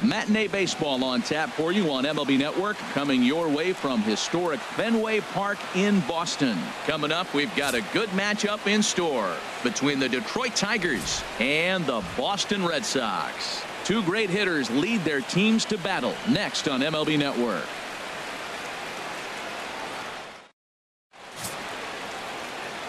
Matinee baseball on tap for you on MLB Network, coming your way from historic Fenway Park in Boston. Coming up, we've got a good matchup in store between the Detroit Tigers and the Boston Red Sox. Two great hitters lead their teams to battle next on MLB Network.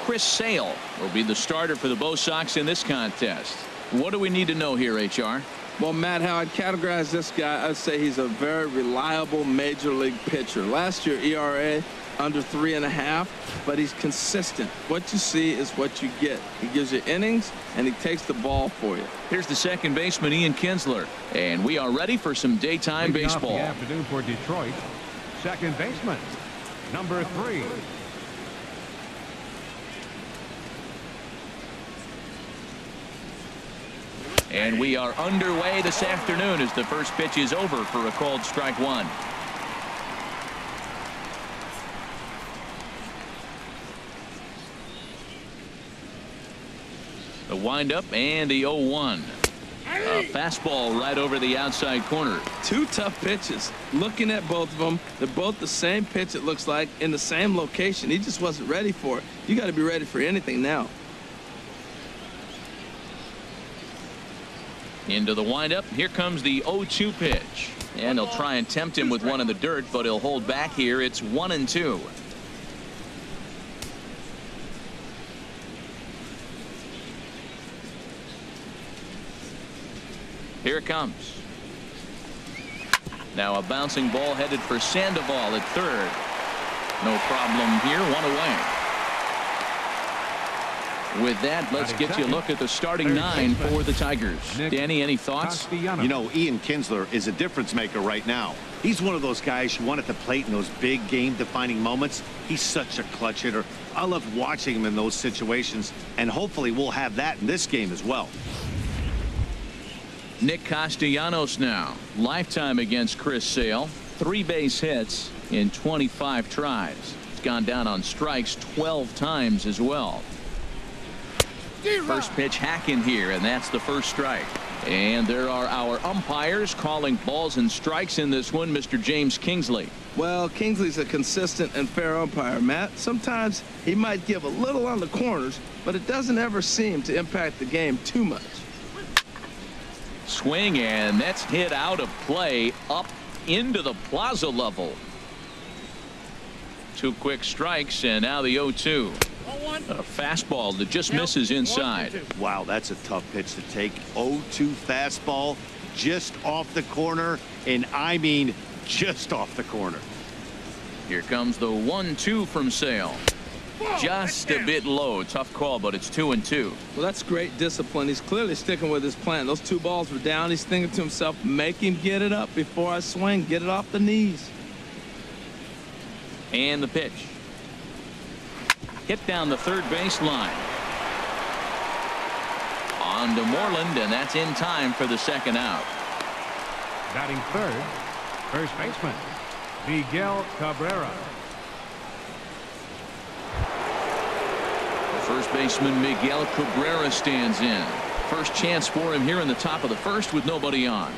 Chris Sale will be the starter for the Bo Sox in this contest. What do we need to know here, HR? Well, Matt, how I'd categorize this guy, I'd say he's a very reliable major league pitcher. Last year, ERA under 3.5, but he's consistent. What you see is what you get. He gives you innings, and he takes the ball for you. Here's the second baseman, Ian Kinsler, and we are ready for some daytime baseball. Off the afternoon for Detroit, second baseman, number 3. And we are underway this afternoon as the first pitch is over for a called strike one. The windup and the 0-1. A fastball right over the outside corner. Two tough pitches. Looking at both of them, they're both the same pitch, it looks like, in the same location. He just wasn't ready for it. You got to be ready for anything now. Into the windup. Here comes the 0-2 pitch. And they'll try and tempt him with one in the dirt, but he'll hold back here. It's 1-2. Here it comes. Now a bouncing ball headed for Sandoval at third. No problem here. One away. With that, let's get you a look at the starting 9 for the Tigers. Danny, any thoughts? You know, Ian Kinsler is a difference maker right now. He's one of those guys you want at the plate in those big game-defining moments. He's such a clutch hitter. I love watching him in those situations, and hopefully we'll have that in this game as well. Nick Castellanos now. Lifetime against Chris Sale. 3 base hits in 25 tries. He's gone down on strikes 12 times as well. First pitch hacking here, and that's the first strike. And there are our umpires calling balls and strikes in this one. Mr. James Kingsley. Well, Kingsley's a consistent and fair umpire, Matt. Sometimes he might give a little on the corners, but it doesn't ever seem to impact the game too much. Swing, and that's hit out of play up into the plaza level. 2 quick strikes, and now the 0-2. A fastball that just misses inside. Wow, that's a tough pitch to take. 0-2 fastball just off the corner, and I mean just off the corner. Here comes the 1-2 from Sale. Just a bit low. Tough call, but it's 2-2. Well, that's great discipline. He's clearly sticking with his plan. Those 2 balls were down. He's thinking to himself, make him get it up before I swing. Get it off the knees. And the pitch. Hit down the third baseline. On to Moreland, and that's in time for the second out. Batting third, first baseman, Miguel Cabrera. First baseman Miguel Cabrera stands in. First chance for him here in the top of the first with nobody on.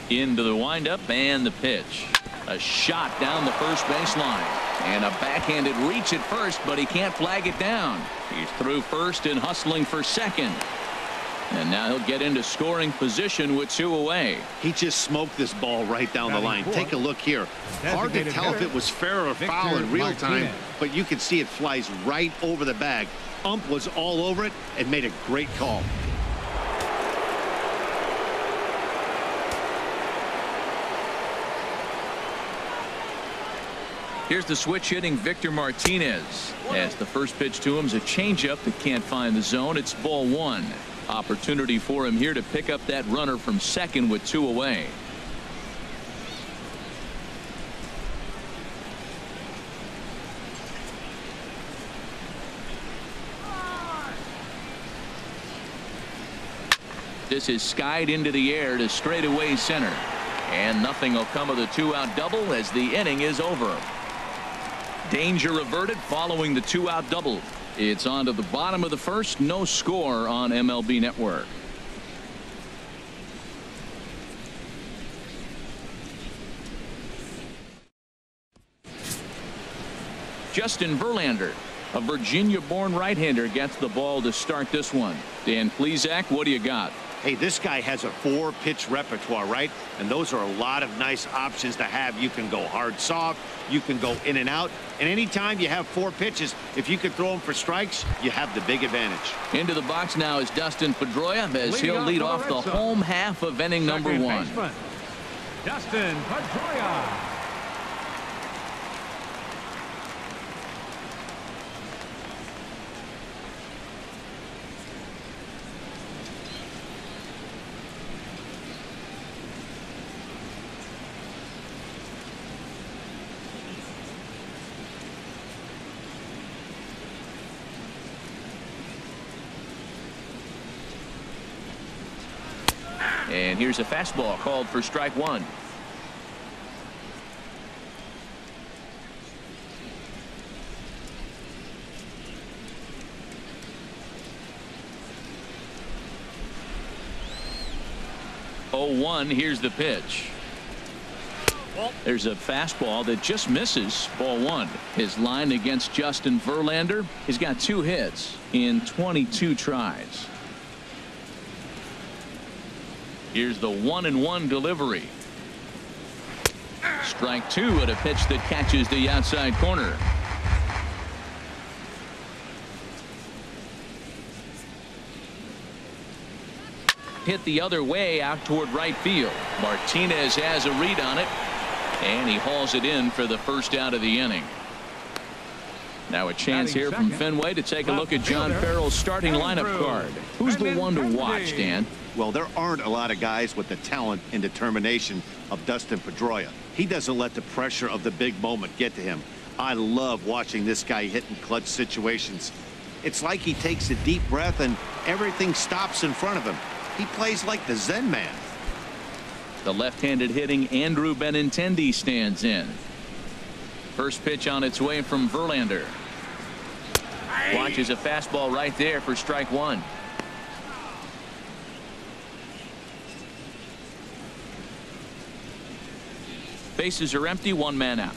Into the windup and the pitch. A shot down the first baseline. And a backhanded reach at first, but he can't flag it down. He's through first and hustling for second. And now he'll get into scoring position with 2 away. He just smoked this ball right down the line. Take a look here. Hard to tell if it was fair or foul in real time, but you can see it flies right over the bag. Ump was all over it and made a great call. Here's the switch hitting Victor Martinez. As the first pitch to him is a changeup that can't find the zone. It's ball 1. Opportunity for him here to pick up that runner from second with 2 away. This is skied into the air to straightaway center. And nothing will come of the 2-out double as the inning is over. Danger averted following the 2-out double. It's on to the bottom of the first. No score on MLB Network. Justin Verlander, a Virginia-born right-hander, gets the ball to start this one. Dan Plesac, what do you got? Hey, this guy has a 4-pitch repertoire, right? And those are a lot of nice options to have. You can go hard, soft. You can go in and out. And anytime you have 4 pitches, if you can throw them for strikes, you have the big advantage. Into the box now is Dustin Pedroia as he'll lead off the home half of inning number 1. Dustin Pedroia. And here's a fastball called for strike 1. Here's the pitch. There's a fastball that just misses. Ball 1. His line against Justin Verlander. He's got 2 hits in 22 tries. Here's the 1-1 delivery. Strike 2 at a pitch that catches the outside corner. Hit the other way out toward right field. Martinez has a read on it, and he hauls it in for the first out of the inning. Now a chance here from Fenway to take a look at John Farrell's starting lineup card. Who's the one to watch, Dan? Well, there aren't a lot of guys with the talent and determination of Dustin Pedroia. He doesn't let the pressure of the big moment get to him. I love watching this guy hit in clutch situations. It's like he takes a deep breath and everything stops in front of him. He plays like the Zen man. The left-handed hitting Andrew Benintendi stands in. First pitch on its way from Verlander. Watches a fastball right there for strike 1. Bases are empty, 1 man out.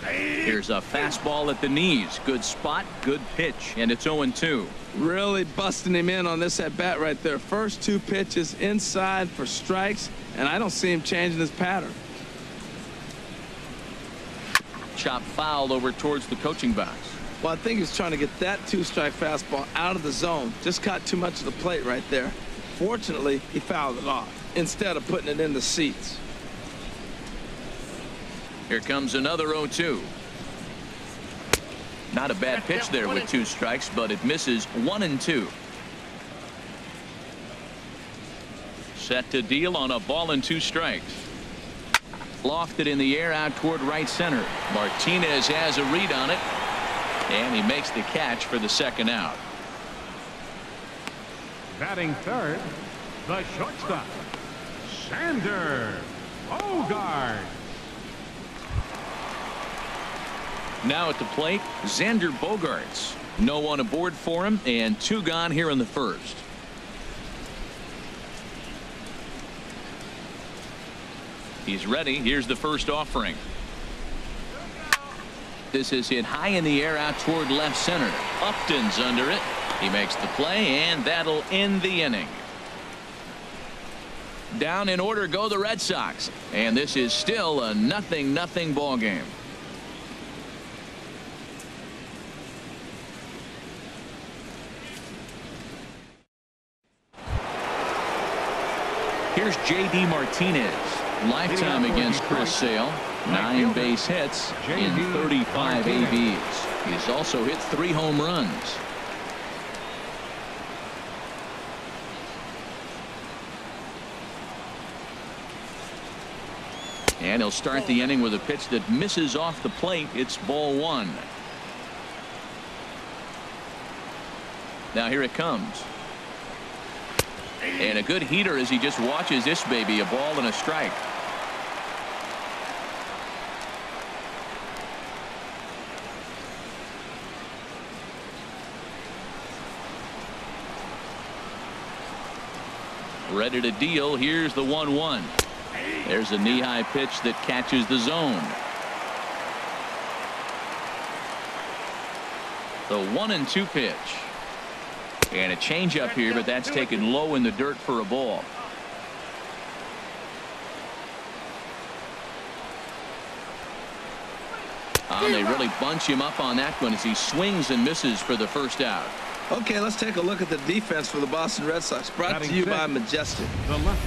Here's a fastball at the knees. Good spot, good pitch, and it's 0-2. Really busting him in on this at bat right there. First 2 pitches inside for strikes, and I don't see him changing his pattern. Chop foul over towards the coaching box. Well, I think he's trying to get that 2-strike fastball out of the zone. Just caught too much of the plate right there. Fortunately, he fouled it off instead of putting it in the seats. Here comes another 0-2. Not a bad pitch there with 2 strikes, but it misses 1-2. Set to deal on a ball and 2 strikes. Lofted in the air out toward right center. Martinez has a read on it, and he makes the catch for the 2nd out. Batting third, the shortstop, Xander Bogaerts. Now at the plate, Xander Bogaerts. No one aboard for him, and 2 gone here in the first. He's ready. Here's the first offering. This is hit high in the air out toward left center. Upton's under it. He makes the play, and that'll end the inning. Down in order go the Red Sox, and this is still a 0-0 ball game. Here's J.D. Martinez. Lifetime against Chris Sale. 9 base hits in 35 ABs. He's also hit 3 home runs. And he'll start the inning with a pitch that misses off the plate. It's ball 1. Now here it comes. And a good heater as he just watches this baby, a ball and a strike. Ready to deal. Here's the 1-1. There's a knee-high pitch that catches the zone. The 1-2 pitch. And a changeup here, but that's taken low in the dirt for a ball. They really bunch him up on that one as he swings and misses for the first out. Okay, let's take a look at the defense for the Boston Red Sox. Brought to you by Majestic.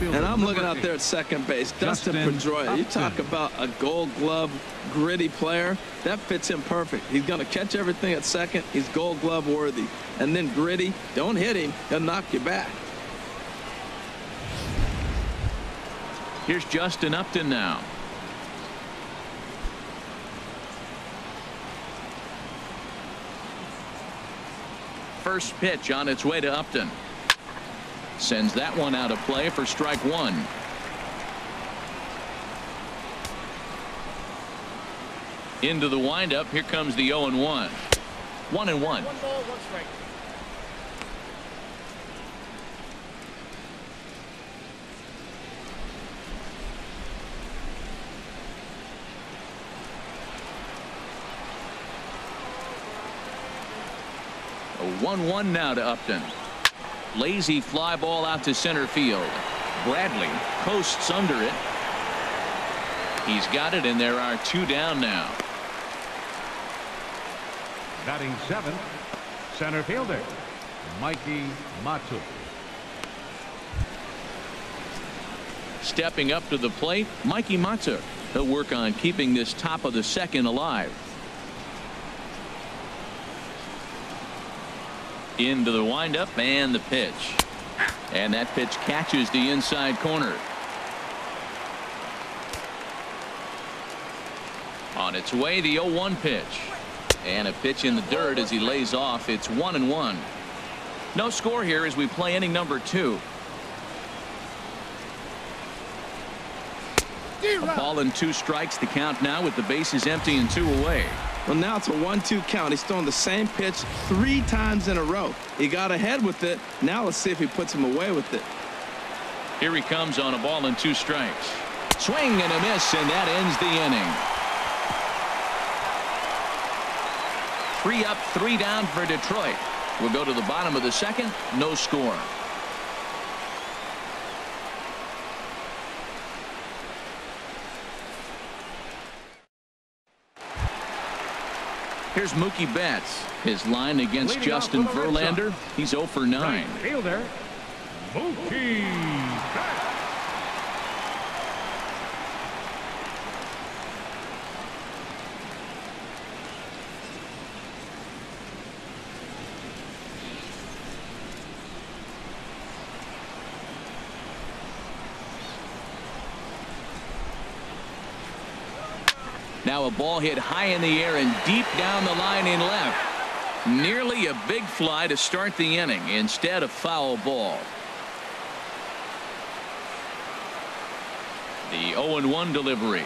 And I'm looking out there at second base. Dustin Pedroia. You talk about a Gold Glove gritty player. That fits him perfect. He's going to catch everything at second. He's Gold Glove worthy. And then gritty. Don't hit him. He'll knock you back. Here's Justin Upton now. First pitch on its way to Upton. Sends that one out of play for strike one. Into the windup. Here comes the 0-1. 1-1. 1 ball, 1 strike. A 1-1 now to Upton. Lazy fly ball out to center field. Bradley coasts under it. He's got it, and there are 2 down now. Batting 7th, center fielder, Mikey Matsui. Stepping up to the plate, Mikey Matsui. He'll work on keeping this top of the second alive. Into the windup and the pitch. And that pitch catches the inside corner. On its way, the 0-1 pitch. And a pitch in the dirt as he lays off. It's 1-1. No score here as we play inning number 2. A ball and 2 strikes to count now with the bases empty and 2 away. Well, now it's a 1-2 count. He's throwing the same pitch 3 times in a row. He got ahead with it. Now let's see if he puts him away with it. Here he comes on a ball and 2 strikes. Swing and a miss, and that ends the inning. 3 up, 3 down for Detroit. We'll go to the bottom of the second. No score. Here's Mookie Betts. His line against Justin Verlander. He's 0 for 9. Fielder, Mookie Betts. Now a ball hit high in the air and deep down the line in left. Nearly a big fly to start the inning. Instead, a foul ball. The 0-1 delivery.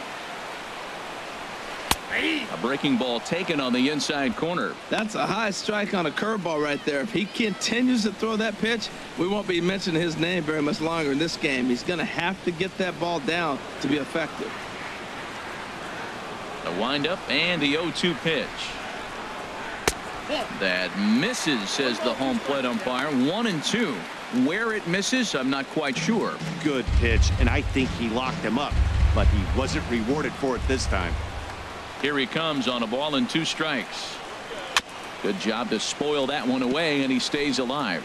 A breaking ball taken on the inside corner. That's a high strike on a curveball right there. If he continues to throw that pitch, we won't be mentioning his name very much longer in this game. He's going to have to get that ball down to be effective. The windup and the 0-2 pitch. That misses, says the home plate umpire. 1-2. Where it misses, I'm not quite sure. Good pitch, and I think he locked him up, but he wasn't rewarded for it this time. Here he comes on a ball and 2 strikes. Good job to spoil that one away, and he stays alive.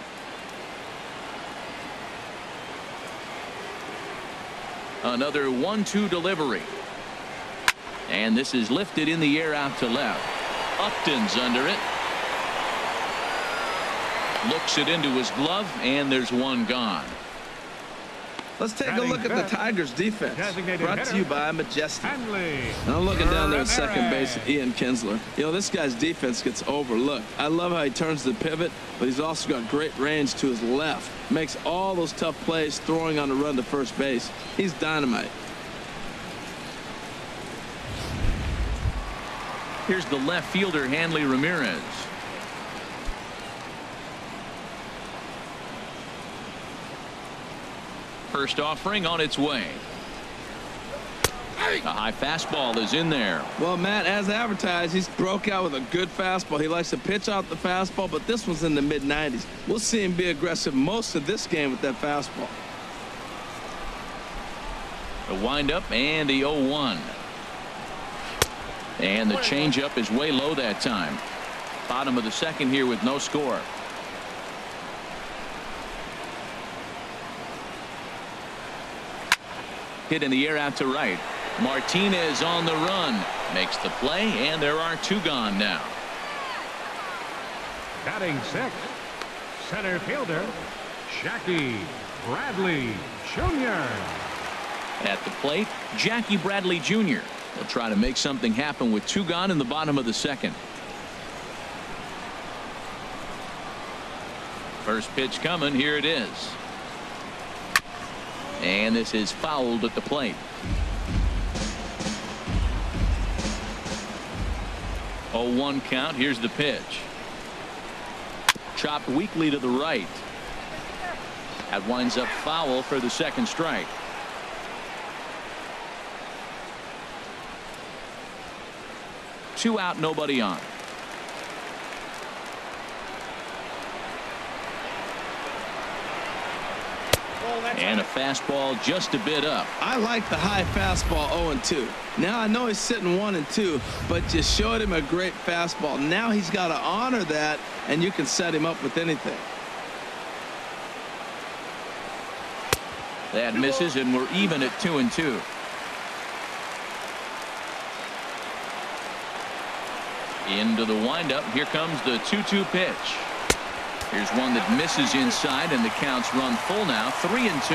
Another 1-2 delivery. And this is lifted in the air out to left. Upton's under it. Looks it into his glove, and there's one gone. Let's take a look at the Tigers' defense. Brought to you by Majestic. And I'm looking down there at second base, Ian Kinsler. You know, this guy's defense gets overlooked. I love how he turns the pivot, but he's also got great range to his left. Makes all those tough plays throwing on the run to first base. He's dynamite. Here's the left fielder, Hanley Ramirez. First offering on its way. A high fastball is in there. Well, Matt, as advertised, he's broke out with a good fastball. He likes to pitch out the fastball, but this one's in the mid-90s. We'll see him be aggressive most of this game with that fastball. The windup and the 0-1. And the changeup is way low that time. Bottom of the second here with no score. Hit in the air out to right. Martinez on the run. Makes the play, and there are two gone now. Batting sixth, center fielder, Jackie Bradley Jr. At the plate, Jackie Bradley Jr. will try to make something happen with two gone in the bottom of the second. First pitch coming. Here it is. And this is fouled at the plate. 0-1 count. Here's the pitch. Chopped weakly to the right. That winds up foul for the second strike. Two out, nobody on. And a fastball just a bit up. I like the high fastball 0-2. Now I know he's sitting 1-2, but you showed him a great fastball. Now he's got to honor that, and you can set him up with anything. That misses, and we're even at 2-2. Into the windup. Here comes the 2-2 pitch. Here's one that misses inside, and the count's run full now. 3-2.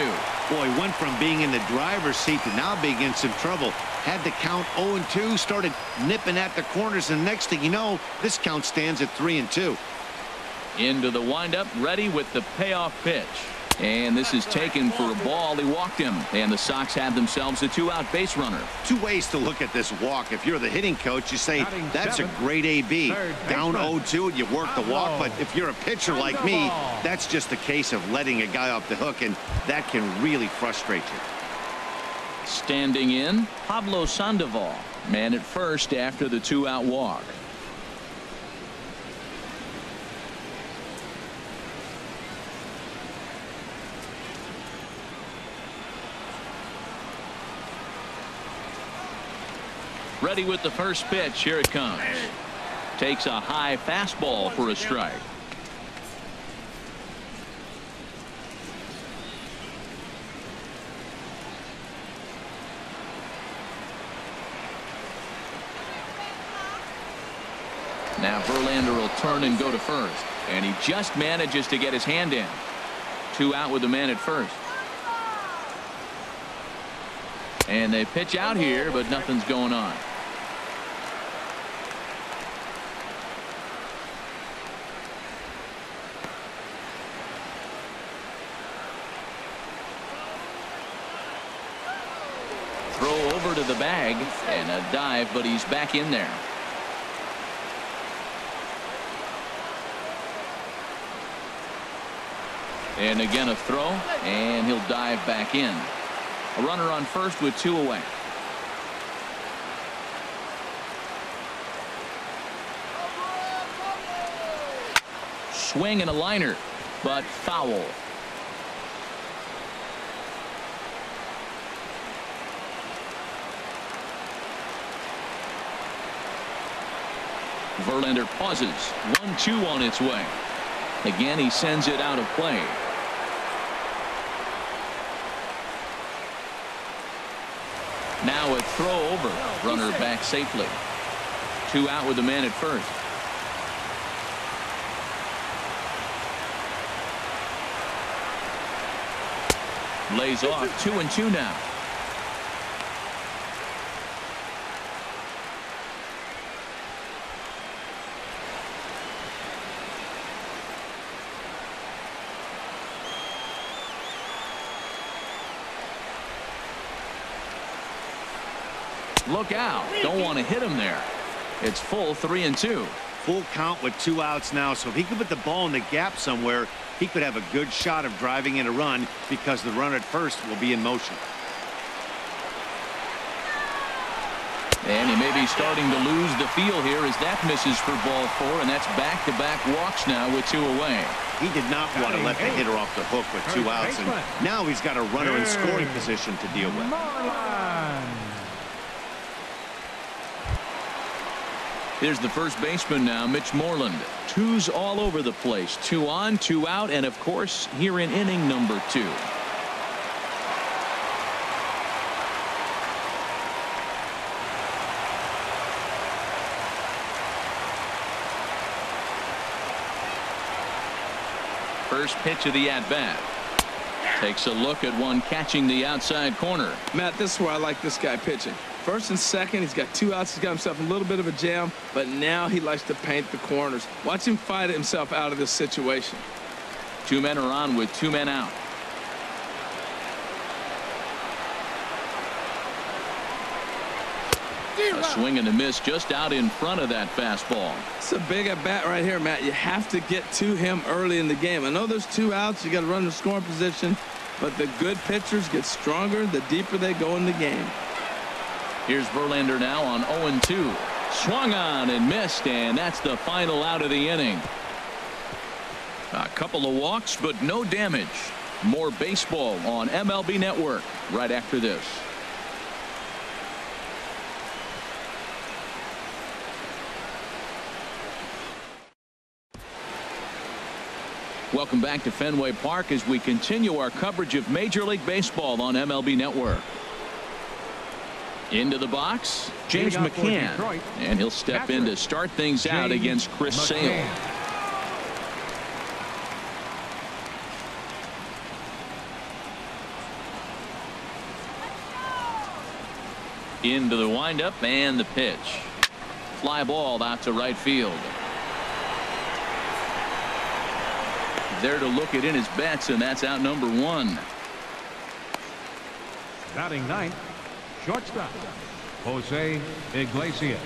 Boy, went from being in the driver's seat to now being in some trouble. Had the count 0-2, started nipping at the corners, and next thing you know, this count stands at 3-2. Into the windup, ready with the payoff pitch. And this is taken for a ball. He walked him, and the Sox have themselves a two-out base runner. Two ways to look at this walk. If you're the hitting coach, you say that's a great AB. Down 0-2 and you work the walk. But if you're a pitcher like me, that's just a case of letting a guy off the hook, and that can really frustrate you. Standing in, Pablo Sandoval. Man at first after the two-out walk. Ready with the first pitch. Here it comes. Takes a high fastball for a strike. Now Verlander will turn and go to first, and he just manages to get his hand in. Two out with the man at first. And they pitch out here, but nothing's going on. Throw over to the bag and a dive, but he's back in there. And again a throw, and he'll dive back in. A runner on first with two away. Swing and a liner, but foul. Verlander pauses. 1-2 on its way. Again, he sends it out of play. Now a throw over. Runner back safely. Two out with the man at first. Lays off 2-2 now. Look out. Don't want to hit him there. It's full 3-2. Full count with 2 outs now, so if he could put the ball in the gap somewhere, he could have a good shot of driving in a run because the runner at first will be in motion. And he may be starting to lose the feel here as that misses for ball 4, and that's back-to-back walks now with 2 away. He did not want to let the hitter off the hook with 2 outs, and now he's got a runner in scoring position to deal with. Here's the first baseman now, Mitch Moreland. 2s all over the place. 2 on, 2 out, and of course, here in inning number 2. First pitch of the at-bat. Takes a look at one catching the outside corner. Matt, this is where I like this guy pitching. First and second, he's got 2 outs. He's got himself a little bit of a jam, but now he likes to paint the corners. Watch him fight himself out of this situation. 2 men are on with 2 men out. A swing and a miss just out in front of that fastball. It's a big at bat right here, Matt. You have to get to him early in the game. I know there's 2 outs. You got to run the scoring position, but the good pitchers get stronger the deeper they go in the game. Here's Verlander now on 0-2. Swung on and missed, and that's the final out of the inning. A couple of walks, but no damage. More baseball on MLB Network right after this. Welcome back to Fenway Park as we continue our coverage of Major League Baseball on MLB Network. Into the box, James McCann, and he'll step in to start things out against Chris Sale. Into the windup and the pitch. Fly ball out to right field. There to look it in his bets, and that's out number 1. Batting ninth, shortstop, Jose Iglesias.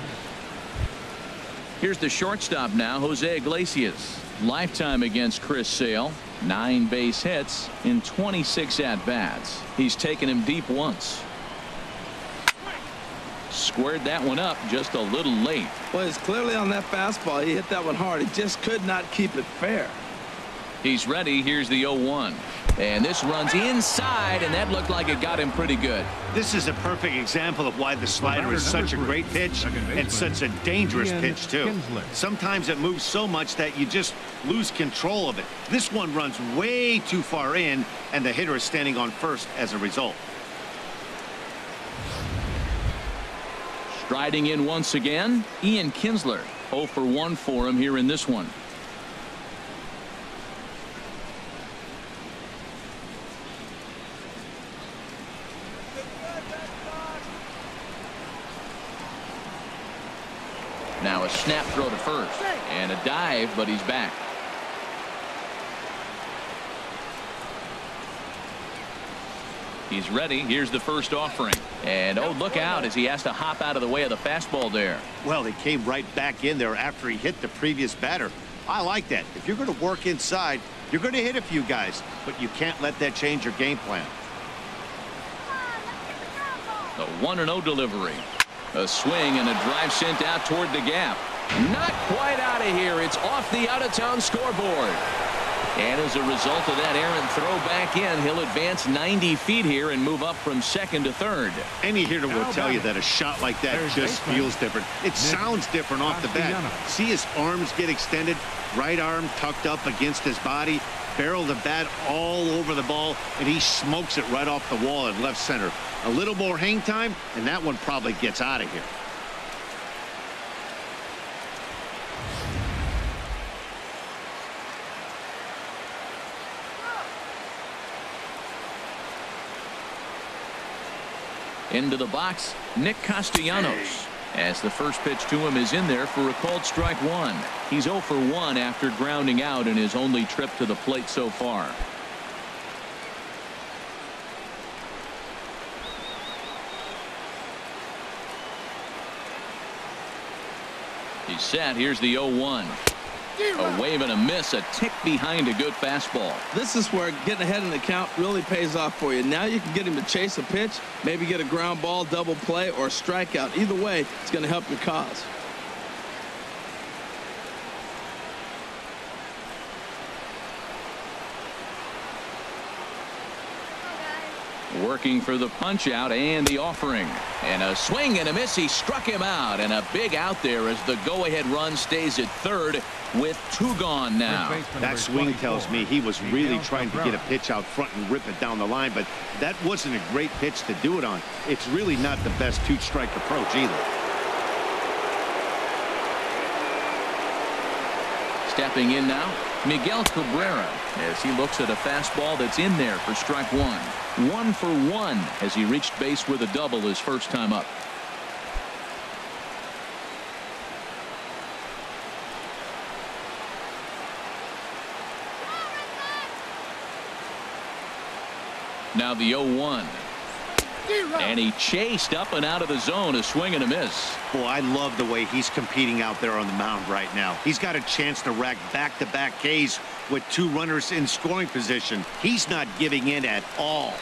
Here's the shortstop now, Jose Iglesias. Lifetime against Chris Sale. 9 base hits in 26 at-bats. He's taken him deep once. Squared that one up just a little late. Well, it's clearly on that fastball. He hit that one hard. He just could not keep it fair. He's ready. Here's the 0-1. And this runs inside, and that looked like it got him pretty good. This is a perfect example of why the slider is such a great pitch and such a dangerous pitch, too. Sometimes it moves so much that you just lose control of it. This one runs way too far in, and the hitter is standing on first as a result. Striding in once again, Ian Kinsler. 0 for 1 for him here in this one. Now a snap throw to first and a dive, but he's back. He's ready. Here's the first offering. And oh, look out as he has to hop out of the way of the fastball there. Well, he came right back in there after he hit the previous batter. I like that. If you're going to work inside, you're going to hit a few guys, but you can't let that change your game plan. The 1-0 delivery. A swing and a drive sent out toward the gap. Not quite out of here. It's off the out-of-town scoreboard. And as a result of that errant throw back in, he'll advance 90 feet here and move up from second to third. Any hitter will tell you that a shot like that just feels different. It sounds different off the bat. See his arms get extended, right arm tucked up against his body, barrel the bat all over the ball, and he smokes it right off the wall in left center. A little more hang time, and that one probably gets out of here. Into the box, Nick Castellanos. As the first pitch to him is in there for a called strike one. He's 0 for 1 after grounding out in his only trip to the plate so far. He's set. Here's the 0-1. A wave and a miss, a tick behind a good fastball. This is where getting ahead in the count really pays off for you. Now you can get him to chase a pitch, maybe get a ground ball, double play, or a strikeout. Either way, it's going to help your cause. Working for the punch out and the offering. And a swing and a miss. He struck him out. And a big out there as the go-ahead run stays at third with 2 gone now. That swing tells me he was really trying to get a pitch out front and rip it down the line. But that wasn't a great pitch to do it on. It's really not the best 2-strike approach either. Stepping in now, Miguel Cabrera, as he looks at a fastball that's in there for strike one. 1 for 1 as he reached base with a double his first time up. Now the 0-1. And he chased up and out of the zone, a swing and a miss. Boy, I love the way he's competing out there on the mound right now. He's got a chance to rack back-to-back Ks with 2 runners in scoring position. He's not giving in at all.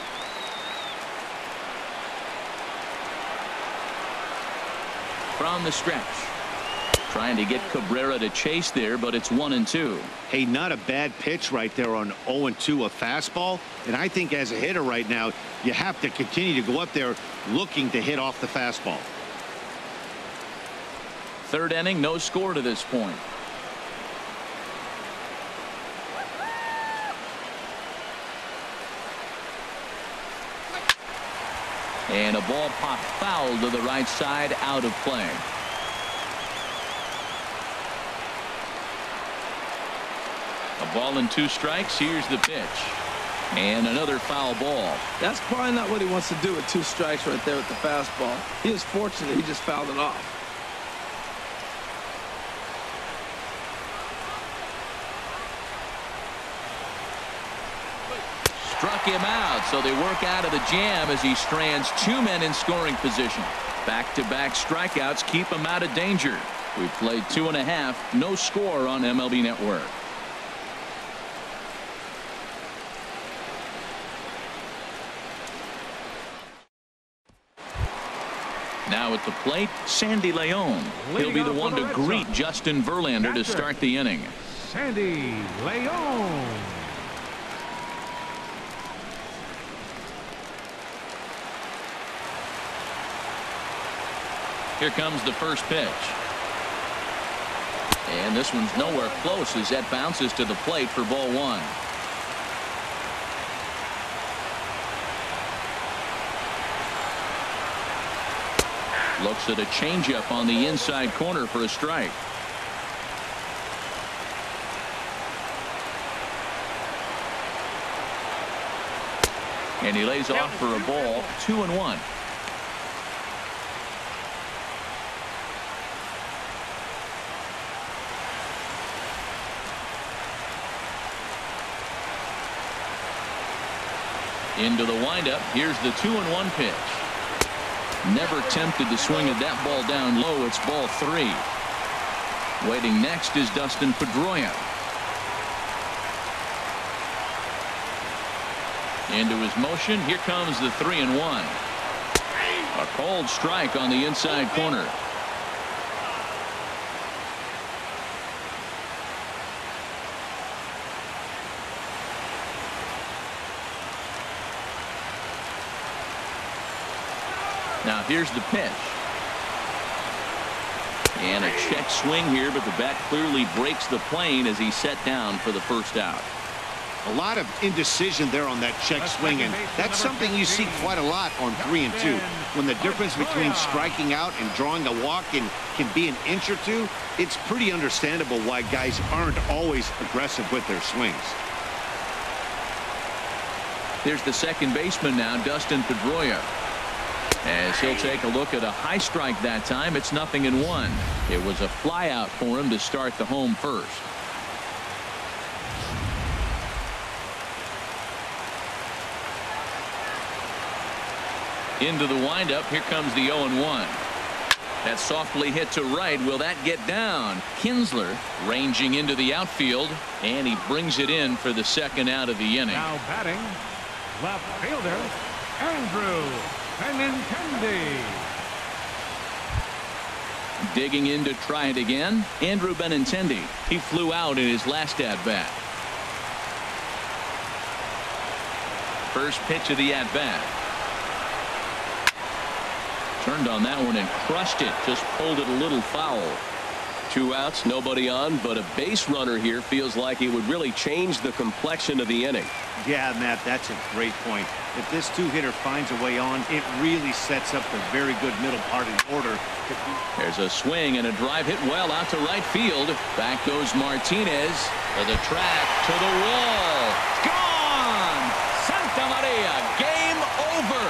From the stretch. Trying to get Cabrera to chase there, but it's 1-2. Hey, not a bad pitch right there on 0-2, a fastball. And I think as a hitter right now, you have to continue to go up there looking to hit off the fastball. Third inning, no score to this point. And a ball popped foul to the right side, out of play. A ball and 2 strikes. Here's the pitch. And another foul ball. That's probably not what he wants to do with 2 strikes right there with the fastball. He was fortunate he just fouled it off. Struck him out, so they work out of the jam as he strands 2 men in scoring position. Back-to-back strikeouts keep him out of danger. We've played 2.5, no score on MLB Network. Now at the plate, Sandy Leon. He'll be the one to greet Justin Verlander to start the inning. Sandy Leon. Here comes the first pitch. And this one's nowhere close as that bounces to the plate for ball 1. Looks at a changeup on the inside corner for a strike. And he lays off for a ball. 2-1. Into the windup. Here's the 2-1 pitch. Never tempted to swing at that ball down low. It's ball 3. Waiting next is Dustin Pedroia. Into his motion. Here comes the 3-1. A cold strike on the inside corner. Now here's the pitch. And a check swing here, but the bat clearly breaks the plane as he's set down for the first out. A lot of indecision there on that check swing, and that's something you see quite a lot on 3 and 2. When the difference between striking out and drawing a walk can be an inch or 2, it's pretty understandable why guys aren't always aggressive with their swings. There's the second baseman now, Dustin Pedroia. As he'll take a look at a high strike that time, it's 0-1. It was a flyout for him to start the home first. Into the windup, here comes the 0-1. That's softly hit to right. Will that get down? Kinsler ranging into the outfield, and he brings it in for the second out of the inning. Now batting, left fielder, Andrew Benintendi. Digging in to try it again, Andrew Benintendi. He flew out in his last at-bat. First pitch of the at-bat. Turned on that one and crushed it. Just pulled it a little foul. 2 outs, nobody on, but a base runner here feels like it would really change the complexion of the inning. Yeah, Matt, that's a great point. If this two-hitter finds a way on, it really sets up the very good middle part of the order. There's a swing and a drive hit well out to right field. Back goes Martinez to the track, to the wall. Gone! Santa Maria, game over.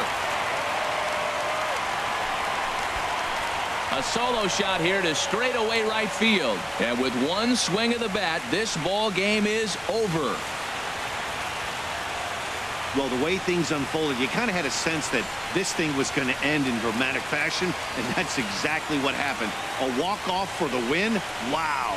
A solo shot here to straightaway right field. And with one swing of the bat, this ball game is over. Well, the way things unfolded, you kind of had a sense that this thing was going to end in dramatic fashion, and that's exactly what happened. A walk-off for the win? Wow.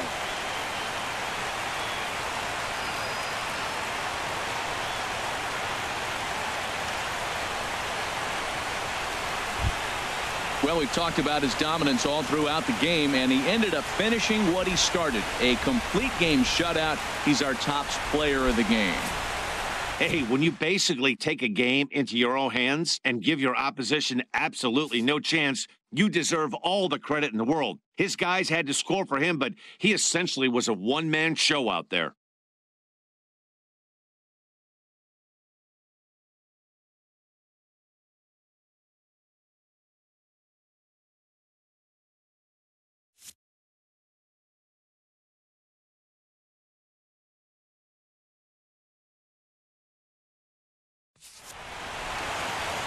Well, we've talked about his dominance all throughout the game, and he ended up finishing what he started. A complete game shutout. He's our top player of the game. Hey, when you basically take a game into your own hands and give your opposition absolutely no chance, you deserve all the credit in the world. His guys had to score for him, but he essentially was a one-man show out there.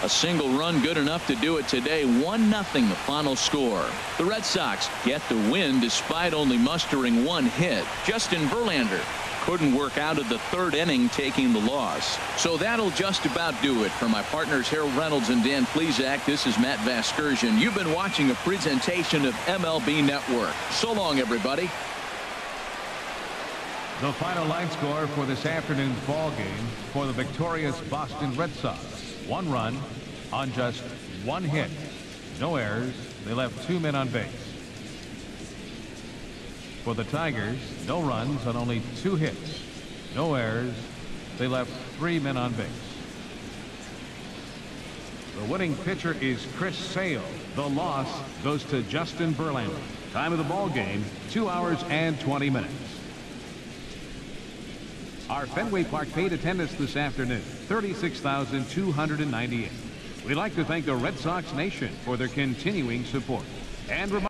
A single run good enough to do it today. 1-0 the final score. The Red Sox get the win despite only mustering one hit. Justin Verlander couldn't work out of the third inning, taking the loss. So that'll just about do it. For my partners Harold Reynolds and Dan Plesac, this is Matt Vasgersian. You've been watching a presentation of MLB Network. So long, everybody. The final line score for this afternoon's ball game for the victorious Boston Red Sox. 1 run on just 1 hit. No errors. They left 2 men on base. For the Tigers, no runs on only 2 hits. No errors. They left 3 men on base. The winning pitcher is Chris Sale. The loss goes to Justin Verlander. Time of the ball game, 2 hours and 20 minutes. Our Fenway Park paid attendance this afternoon, 36,298. We'd like to thank the Red Sox Nation for their continuing support. And